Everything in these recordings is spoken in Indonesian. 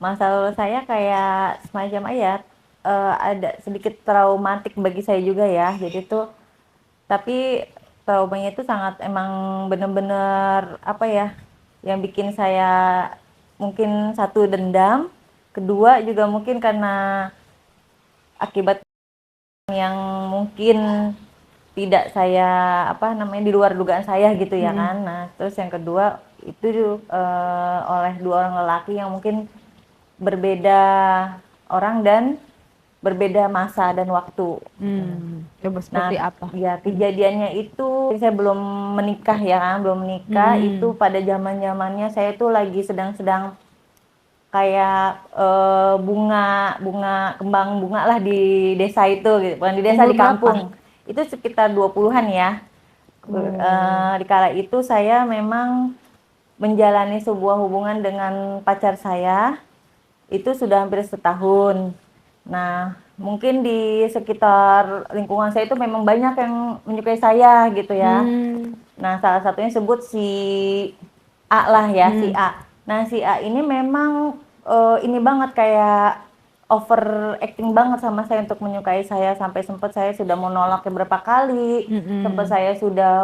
masa lalu saya kayak semacam ada sedikit traumatik bagi saya juga ya. Jadi tuh tapi traumanya itu sangat emang bener-bener apa ya, yang bikin saya mungkin satu dendam, kedua juga mungkin karena akibat yang mungkin tidak saya apa namanya di luar dugaan saya gitu ya Mm-mm. kan. Nah, terus yang kedua itu oleh dua orang lelaki yang mungkin berbeda orang dan berbeda masa dan waktu. Coba Nah, seperti apa? ya kejadiannya itu saya belum menikah ya kan, belum menikah itu Mm-mm. pada zaman-zamannya saya tuh lagi sedang-sedang kayak bunga bunga kembang bunga lah di desa itu gitu. Bukan di desa, Umur di berapa? kampung. Itu sekitar 20-an ya. Oh. Di kala itu saya memang menjalani sebuah hubungan dengan pacar saya itu sudah hampir setahun. Nah, mungkin di sekitar lingkungan saya itu memang banyak yang menyukai saya gitu ya. Hmm. Nah, salah satunya sebut si A lah ya, si Hmm. A. Nah, si A ini memang ini banget kayak over acting banget sama saya untuk menyukai saya sampai sempat saya sudah mau nolak beberapa kali. Sempat Mm-mm. saya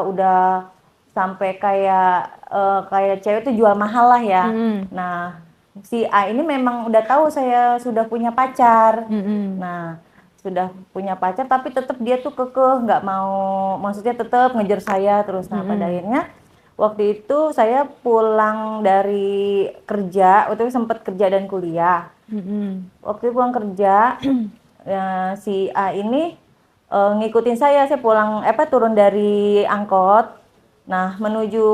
udah sampai kayak cewek itu jual mahal lah ya. Mm-mm. Nah, si A ini memang udah tahu saya sudah punya pacar. Mm-mm. Nah, sudah punya pacar tapi tetap dia tuh kekeh nggak mau, maksudnya tetap ngejar saya terus. Nah, pada Mm-mm. akhirnya waktu itu saya pulang dari kerja, waktu itu sempat kerja dan kuliah. Mm-mm. Waktu itu pulang kerja, ya, si A ini ngikutin saya pulang turun dari angkot. Nah, menuju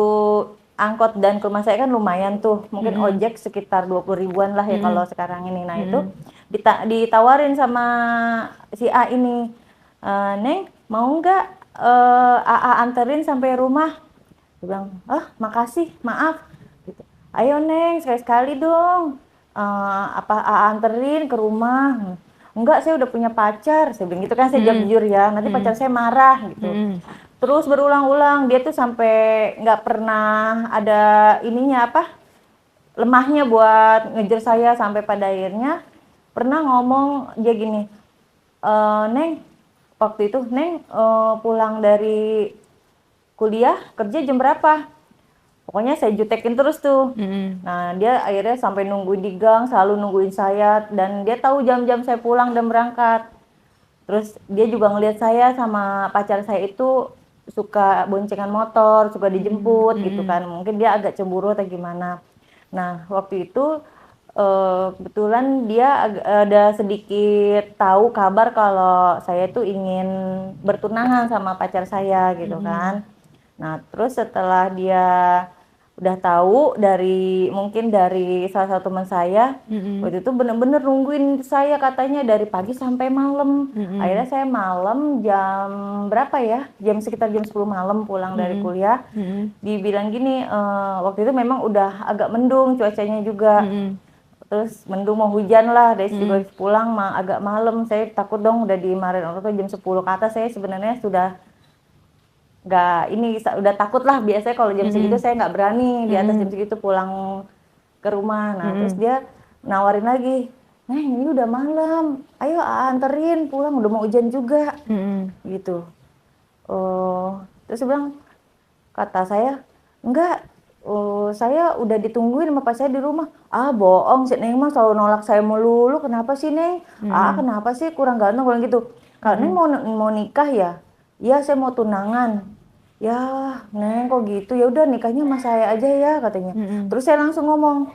angkot dan ke rumah saya kan lumayan tuh, mungkin Mm-mm. ojek sekitar 20 ribuan lah ya kalau Mm-mm. sekarang ini. Nah, itu Mm-mm. ditawarin sama si A ini, Neng mau nggak AA anterin sampai rumah? Dia bilang, makasih, maaf. Gitu. Ayo Neng, sekali-sekali dong. Apa AA anterin ke rumah? Enggak, saya udah punya pacar. Saya bilang gitu kan, saya jawab Mm-mm. jujur ya. Nanti pacar Mm-mm. saya marah gitu. Mm-mm. Terus berulang-ulang, dia tuh sampai nggak pernah ada ininya lemahnya buat ngejar saya sampai pada akhirnya pernah ngomong dia gini, Neng, waktu itu Neng pulang dari kuliah kerja jam berapa? Pokoknya saya jutekin terus tuh. Mm-mm. Nah, dia akhirnya sampai nungguin di gang, selalu nungguin saya dan dia tahu jam-jam saya pulang dan berangkat. Terus dia juga ngelihat saya sama pacar saya itu suka boncengan motor, suka dijemput gitu Mm-mm. kan. Mungkin dia agak cemburu atau gimana. Nah, waktu itu kebetulan dia ada sedikit tahu kabar kalau saya tuh ingin bertunangan sama pacar saya gitu Mm-mm. kan. Nah, terus setelah dia udah tahu mungkin dari salah satu teman saya, Mm-mm. waktu itu bener-bener nungguin saya katanya dari pagi sampai malam. Akhirnya Mm-mm. saya malam jam berapa ya? Sekitar jam 10 malam pulang dari Mm-mm. kuliah. Mm-mm. Dibilang gini, waktu itu memang udah agak mendung cuacanya juga. Mm-mm. Terus mendung mau hujan lah, dari juga Mm-mm. pulang agak malam. Saya takut dong udah dimarahin orang tua jam 10 ke atas saya sebenarnya sudah nggak ini udah takut lah, biasanya kalau jam segitu Mm-mm. saya nggak berani di atas jam Mm-mm. segitu pulang ke rumah. Nah, terus Mm-mm. dia nawarin lagi, ini udah malam, ayo anterin pulang udah mau hujan juga Mm-mm. gitu. Terus dia bilang, kata saya, enggak, saya udah ditungguin sama pas saya di rumah. Bohong si Neng mah selalu nolak saya melulu, kenapa sih Neng? Mm-mm. Kenapa sih kurang ganteng kurang gitu. Kalau Neng Mm-mm. mau nikah ya? Iya, saya mau tunangan. Ya, Neng kok gitu? Ya udah nikahnya sama saya aja ya katanya. Mm-mm. Terus saya langsung ngomong,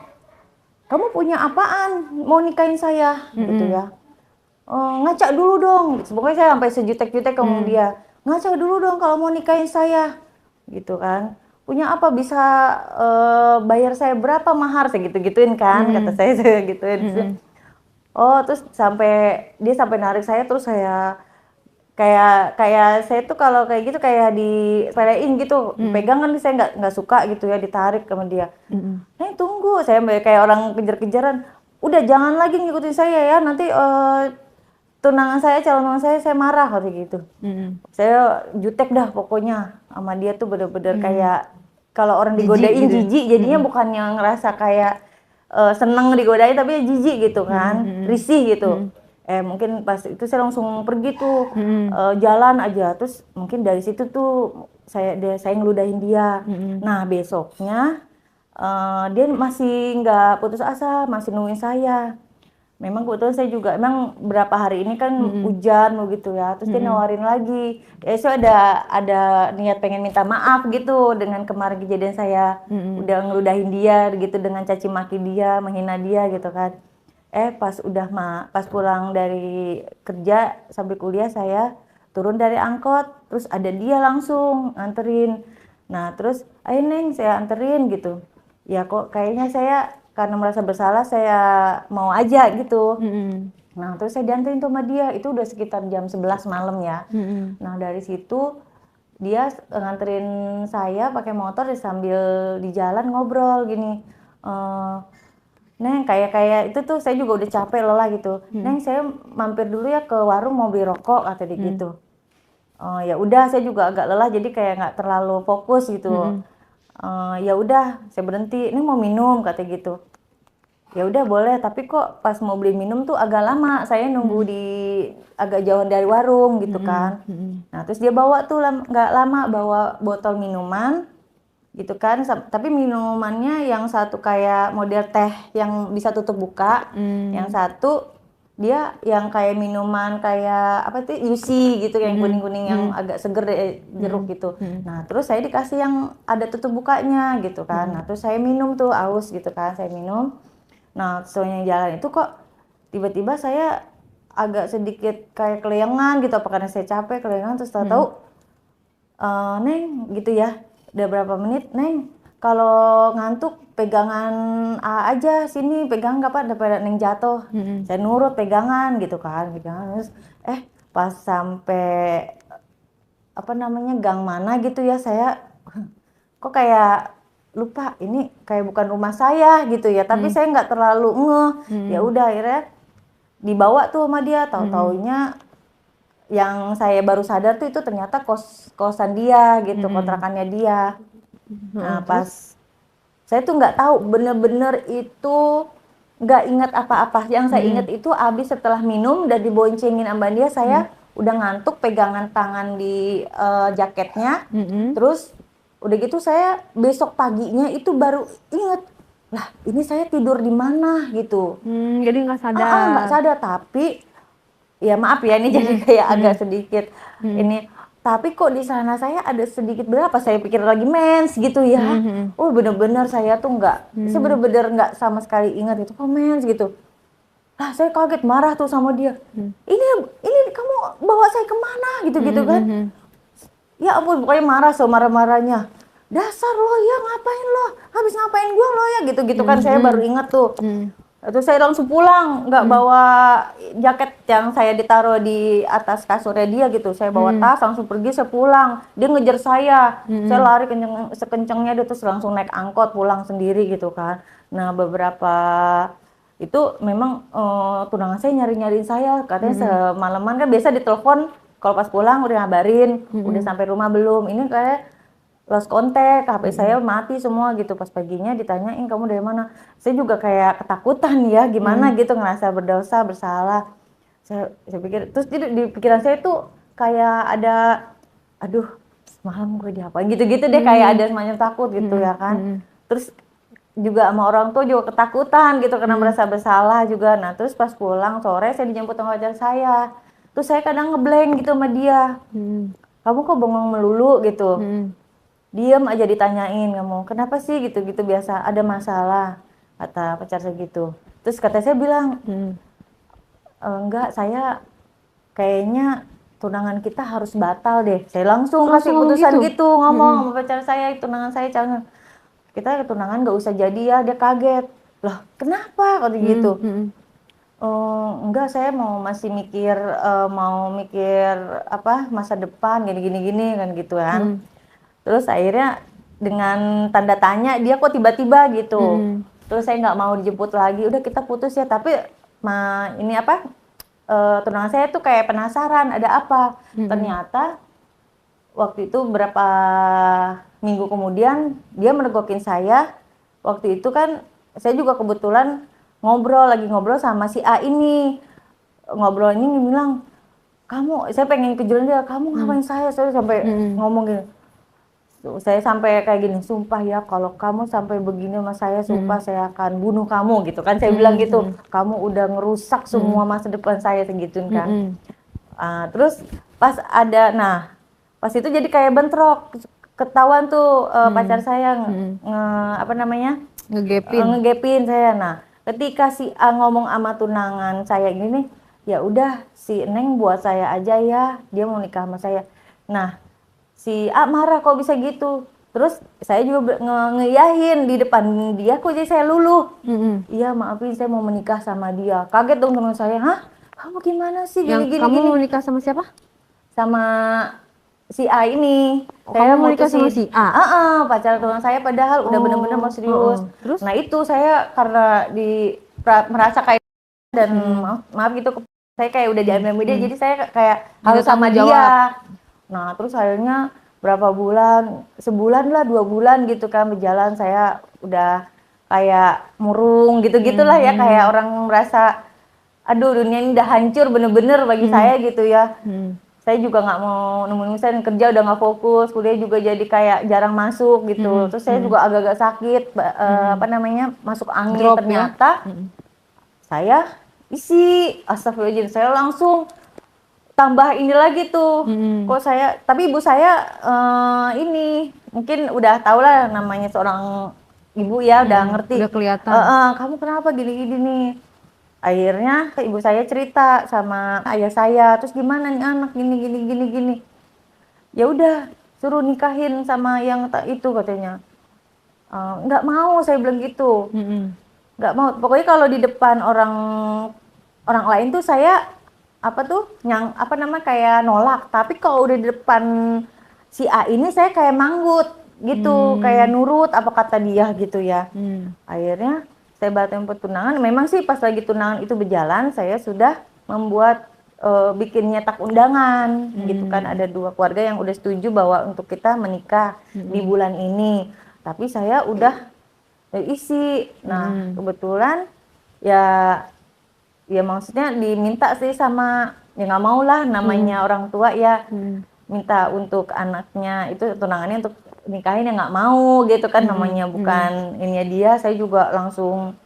kamu punya apaan mau nikahin saya gitu Mm-mm. ya? Ngaca dulu dong. Pokoknya saya sampai sejutek-jutek ngomong Mm. dia, ngaca dulu dong kalau mau nikahin saya gitu kan. Punya apa, bisa bayar saya berapa mahar, saya gitu-gituin kan, kata Mm-mm. saya saya gituin. Mm-mm. Terus dia sampai narik saya, terus saya kayak kayak saya tuh kalau kayak gitu kayak disepelein gitu, Mm. pegangan saya nggak suka gitu ya ditarik sama dia. Mm-mm. Tunggu, saya kayak orang kejar-kejaran. Udah jangan lagi ngikutin saya ya, nanti calon tunangan saya marah kata gitu. Mm-mm. Saya jutek dah pokoknya sama dia tuh bener-bener Mm. kayak kalau orang Jijik digodain gitu ya? jijik, jadinya Mm-mm. bukannya ngerasa kayak seneng digodain tapi jijik gitu kan, Hmm. risih gitu. Mungkin pas itu saya langsung pergi tuh, Hmm. jalan aja, terus mungkin dari situ tuh saya ngeludahin dia. Hmm. Nah besoknya dia masih nggak putus asa, masih nungguin saya. Memang kebetulan saya juga emang berapa hari ini kan Hmm. hujan begitu ya, terus dia nawarin lagi. Ya saya ada niat pengen minta maaf gitu dengan kemarin kejadian saya udah ngeludahin dia gitu dengan caci maki dia, menghina dia gitu kan. Pas pulang dari kerja sampai kuliah saya turun dari angkot, terus ada dia langsung nganterin. Nah terus, ayo Neng saya anterin gitu. Ya kok kayaknya saya karena merasa bersalah saya mau aja gitu. Hmm. Nah terus saya dianterin tuh sama dia, itu udah sekitar jam 11 malam ya. Hmm. Nah dari situ dia nganterin saya pakai motor sambil di jalan ngobrol gini. Neng kayak itu tuh saya juga udah capek lelah gitu. Neng saya mampir dulu ya ke warung mau beli rokok kata dia gitu. Ya udah saya juga agak lelah jadi kayak nggak terlalu fokus gitu. Ya udah saya berhenti. Ini mau minum kata gitu. Ya udah boleh tapi kok pas mau beli minum tuh agak lama. Saya nunggu di agak jauh dari warung gitu kan. Nah terus dia bawa tuh nggak lama bawa botol minuman gitu kan, tapi minumannya yang satu kayak model teh yang bisa tutup buka, yang satu dia yang kayak minuman kayak apa tuh yusi gitu yang kuning-kuning yang agak seger jeruk gitu. Nah terus saya dikasih yang ada tutup bukanya gitu kan. Nah terus saya minum tuh aus gitu kan, saya minum. Nah sesuai jalan itu kok tiba-tiba saya agak sedikit kayak keleangan gitu, apa karena saya capek keleangan, terus tahu-tahu Neng gitu ya, udah berapa menit Neng kalau ngantuk pegangan A aja sini, pegang nggak Pak daripada Neng jatuh. Saya nurut pegangan gitu kan, pegangan terus pas sampai apa namanya gang mana gitu ya, saya kok kayak lupa ini kayak bukan rumah saya gitu ya, tapi saya nggak terlalu ngeh. Ya udah akhirnya dibawa tuh sama dia, tahu-taunya yang saya baru sadar tuh itu ternyata kosan dia gitu, kontrakannya dia. Nah pas saya tuh nggak tahu bener-bener itu nggak ingat apa-apa. Yang saya ingat itu abis setelah minum dan diboncengin sama dia, saya udah ngantuk pegangan tangan di jaketnya. Terus udah gitu saya besok paginya itu baru inget, lah ini saya tidur di mana gitu. Jadi nggak Nggak sadar. sadar, tapi ya maaf ya ini jadi kayak agak sedikit ini, tapi kok di sana saya ada sedikit berapa, saya pikir lagi mens gitu ya. Oh bener-bener saya tuh saya bener-bener nggak sama sekali ingat itu kok mens gitu. Lah saya kaget marah tuh sama dia. Ini kamu bawa saya kemana gitu-gitu kan. Ya ampun pokoknya marah semarah-marahnya. Dasar lo ya, ngapain lo, habis ngapain gua lo ya gitu-gitu kan. Saya baru ingat tuh. Terus saya langsung pulang, nggak bawa jaket yang saya ditaruh di atas kasurnya dia gitu. Saya bawa tas, langsung pergi, saya pulang. Dia ngejar saya lari sekencengnya, dia terus langsung naik angkot pulang sendiri gitu kan. Nah beberapa itu memang tunangan saya nyari-nyariin saya, katanya semalaman kan biasa ditelepon, kalau pas pulang udah ngabarin, udah sampai rumah belum. Ini kayak lost contact, HP saya mati semua gitu. Pas paginya ditanyain kamu dari mana, saya juga kayak ketakutan ya, gimana gitu, ngerasa berdosa, bersalah. Saya pikir, terus di pikiran saya tuh kayak ada, aduh semalam gue diapain gitu-gitu deh, kayak ada semacam takut gitu ya kan. Terus juga sama orang tua juga ketakutan gitu karena merasa bersalah juga. Nah terus pas pulang sore saya dijemput sama pacar saya, terus saya kadang ngeblank gitu sama dia, kamu kok bengong melulu gitu. Diem aja ditanyain, kamu kenapa sih gitu-gitu, biasa ada masalah kata pacar saya gitu. Terus kata saya bilang, enggak, saya kayaknya tunangan kita harus batal deh. Saya langsung kasih ngomong keputusan gitu? gitu, ngomong sama pacar saya, tunangan saya jangan, kita tunangan nggak usah jadi ya. Dia kaget, loh kenapa kata gitu. Enggak, saya masih mikir, mau mikir apa masa depan gini kan gitu kan. Terus akhirnya dengan tanda tanya dia kok tiba-tiba gitu. Terus saya nggak mau dijemput lagi, udah kita putus ya. Tapi ini apa, tunangan saya tuh kayak penasaran ada apa. Ternyata waktu itu berapa minggu kemudian dia mergokin saya. Waktu itu kan saya juga kebetulan lagi ngobrol sama si A ini. Ngobrol ini bilang, saya pengen kejuran dia, kamu ngapain saya sampai ngomong gini. Saya sampai kayak gini, sumpah ya kalau kamu sampai begini sama saya, sumpah saya akan bunuh kamu gitu kan. Saya bilang gitu, kamu udah ngerusak semua masa depan saya segituin kan. Terus pas itu jadi kayak bentrok, ketahuan tuh pacar saya ngegepin saya. Nah, ketika si A ngomong sama tunangan saya gini, ya udah si Neng buat saya aja ya, dia mau nikah sama saya. Nah, si A marah kok bisa gitu. Terus saya juga ngeyahin di depan dia, kok jadi saya luluh. Iya maafin, saya mau menikah sama dia. Kaget dong teman saya, hah? Kamu gimana sih gini-gini? Kamu mau nikah sama siapa? Sama si A ini. Saya mau nikah sama si A? Pacar teman saya padahal udah bener-bener mau serius. Terus? Nah itu saya karena merasa kayak dan maaf gitu, saya kayak udah diambil media, jadi saya kayak harus sama dia. Nah terus akhirnya berapa bulan, sebulan lah 2 bulan gitu kan berjalan, saya udah kayak murung gitu-gitulah ya, kayak orang merasa aduh dunia ini udah hancur bener-bener bagi saya gitu ya. Saya juga nggak mau nemuin, saya kerja udah nggak fokus, kuliah juga jadi kayak jarang masuk gitu. Terus saya juga agak-agak sakit, masuk angin. Drop, ternyata saya isi, astagfirullahaladzim, saya langsung tambah ini lagi tuh. Kok saya, tapi ibu saya ini mungkin udah tau lah namanya seorang ibu ya, udah ngerti. Udah kelihatan. Kamu kenapa gini-gini nih? Akhirnya ibu saya cerita sama ayah saya, terus gimana nih anak gini. Ya udah suruh nikahin sama yang itu katanya. Nggak mau, saya bilang gitu. Nggak mau. Pokoknya kalau di depan orang lain tuh saya kayak nolak. Tapi kalau udah di depan si A ini saya kayak manggut gitu, kayak nurut apa kata dia gitu ya. Akhirnya saya batalin pertunangan. Memang sih pas lagi tunangan itu berjalan, saya sudah membuat bikin nyetak undangan gitu kan. Ada 2 keluarga yang udah setuju bahwa untuk kita menikah di bulan ini. Tapi saya udah isi. Nah kebetulan ya maksudnya diminta sih sama, ya nggak mau lah namanya orang tua ya, minta untuk anaknya itu tunangannya untuk nikahin, ya nggak mau gitu kan, namanya bukan ininya dia. Saya juga langsung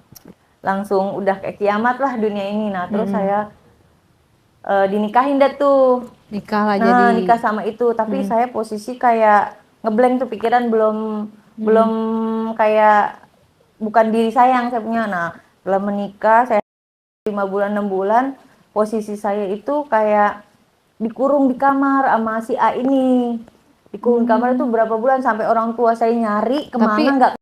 udah kayak kiamat lah dunia ini. Nah terus saya dinikahin dah tuh, nikah sama itu. Tapi saya posisi kayak ngeblank tuh, pikiran belum kayak bukan diri saya yang saya punya. Nah setelah menikah saya 5 bulan 6 bulan, posisi saya itu kayak dikurung di kamar sama si A ini. Dikurung di kamar itu berapa bulan, sampai orang tua saya nyari kemana nggak.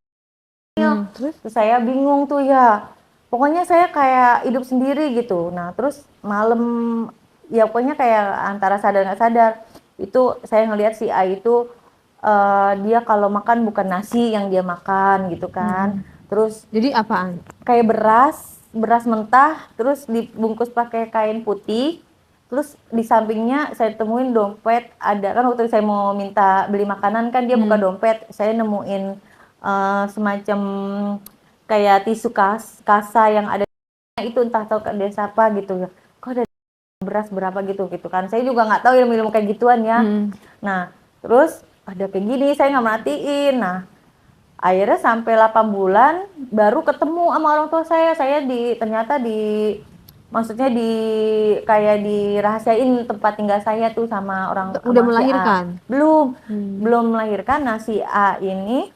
Terus saya bingung tuh ya. Pokoknya saya kayak hidup sendiri gitu. Nah terus malam ya pokoknya kayak antara sadar nggak sadar itu saya ngelihat si A itu dia kalau makan bukan nasi yang dia makan gitu kan. Terus jadi apaan? Kayak beras mentah, terus dibungkus pakai kain putih. Terus di sampingnya saya temuin dompet, ada kan waktu saya mau minta beli makanan kan dia buka dompet, saya nemuin semacam kayak tisu kasa yang ada itu, entah tahu ke desa apa gitu. Kok ada beras berapa gitu kan. Saya juga nggak tahu ilmu-ilmu kayak gituan ya. Nah, terus ada kayak gini, saya nggak merhatiin. Nah, akhirnya sampai 8 bulan baru ketemu sama orang tua saya. Ternyata maksudnya kayak dirahasiain tempat tinggal saya tuh sama orang. Udah melahirkan? Belum melahirkan. Nah si A ini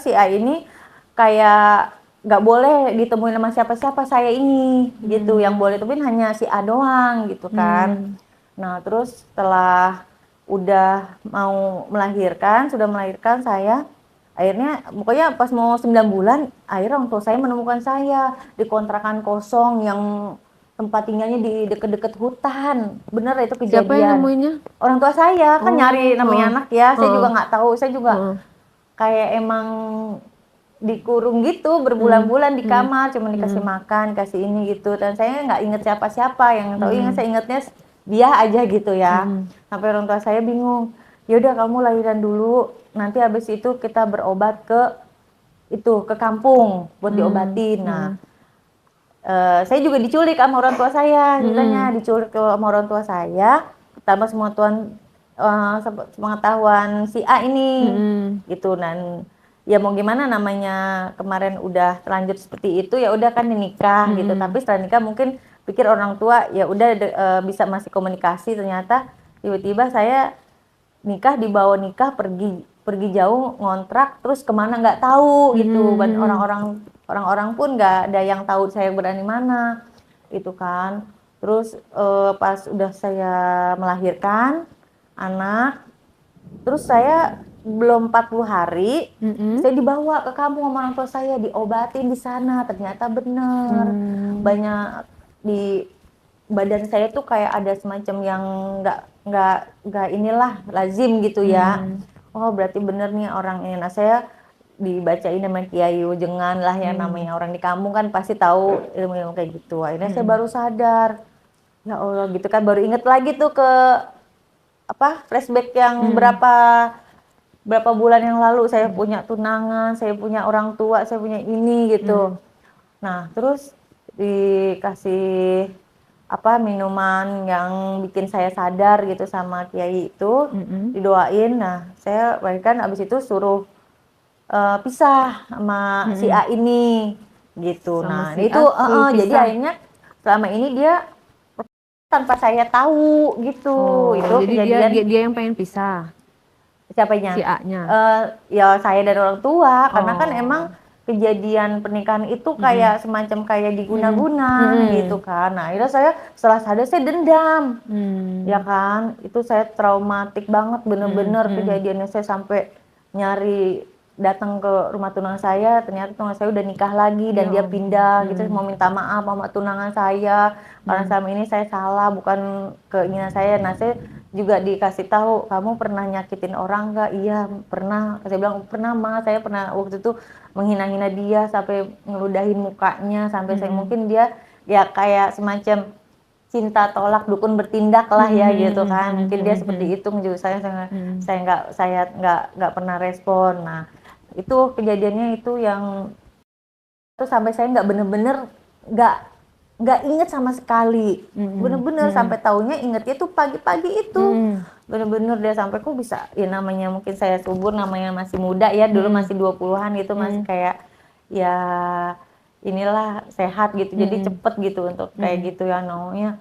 si A ini kayak nggak boleh ditemuin sama siapa-siapa saya ini gitu. Yang boleh temuin hanya si A doang gitu kan. Nah terus setelah udah mau melahirkan, sudah melahirkan saya, akhirnya pokoknya pas mau 9 bulan, akhirnya orang tua saya menemukan saya di kontrakan kosong yang tempat tinggalnya di deket-deket hutan. Bener itu kejadian. Siapa yang nemuinnya? Orang tua saya, kan nyari namanya anak ya, saya juga nggak tahu, saya juga kayak emang dikurung gitu berbulan-bulan di kamar, cuma dikasih makan, kasih ini gitu, dan saya nggak inget siapa-siapa, yang tahu saya ingetnya dia aja gitu ya. Sampai orang tua saya bingung. Yaudah kamu lahiran dulu, nanti habis itu kita berobat ke itu ke kampung buat diobatin. Nah, saya juga diculik sama orang tua saya, ceritanya diculik sama orang tua saya, tambah sepengetahuan si A ini, gitu. Dan ya mau gimana, namanya kemarin udah terlanjur seperti itu, ya udah kan nikah gitu. Tapi setelah nikah mungkin pikir orang tua ya udah bisa masih komunikasi, ternyata tiba-tiba saya dibawa nikah pergi jauh ngontrak, terus kemana nggak tahu gitu. Dan orang-orang pun nggak ada yang tahu saya berada di mana gitu kan. Terus pas udah saya melahirkan anak, terus saya belum 40 hari saya dibawa ke kampung sama orang tua saya, diobatin di sana. Ternyata bener banyak di badan saya tuh kayak ada semacam yang nggak inilah lazim gitu ya. Oh berarti bener nih orang ini. Nah saya dibacain sama Kiai Wujengan lah, yang namanya orang di kampung kan pasti tahu ilmu-ilmu kayak gitu. Akhirnya saya baru sadar, ya Allah gitu kan, baru inget lagi tuh ke flashback yang berapa bulan yang lalu saya punya tunangan, saya punya orang tua, saya punya ini gitu. Nah terus dikasih minuman yang bikin saya sadar gitu sama Kiai itu, didoain. Nah saya bahkan abis itu suruh pisah sama si A ini gitu. Sama Nah si itu A jadi pisah. akhirnya selama ini dia tanpa saya tahu gitu. Itu Jadi kejadian. dia yang pengen pisah. Siapanya? Si A-nya. Ya saya dan orang tua, karena kan emang kejadian pernikahan itu kayak semacam kayak diguna-guna gitu kan. Nah itu saya setelah sadar saya dendam, ya kan. Itu saya traumatik banget bener-bener kejadiannya. Saya sampai nyari, datang ke rumah tunangan saya, ternyata tunangan saya udah nikah lagi dan dia pindah gitu. Mau minta maaf sama tunangan saya karena selama ini saya salah, bukan keinginan saya. Nah saya juga dikasih tahu, kamu pernah nyakitin orang nggak? Iya pernah. Saya bilang pernah Ma, saya pernah waktu itu menghina-hina dia sampai ngeludahin mukanya, sampai saya mungkin dia ya kayak semacam cinta tolak dukun bertindak lah ya gitu kan. Mungkin dia seperti itu menjurus saya nggak pernah respon. Nah itu kejadiannya itu yang terus sampai saya nggak bener-bener nggak inget sama sekali, bener-bener sampai taunya ingetnya tuh pagi-pagi itu, bener-bener dia sampai kok bisa, ya namanya mungkin saya subur, namanya masih muda ya, dulu masih 20-an gitu, masih kayak ya inilah sehat gitu, jadi cepet gitu untuk kayak gitu ya, namanya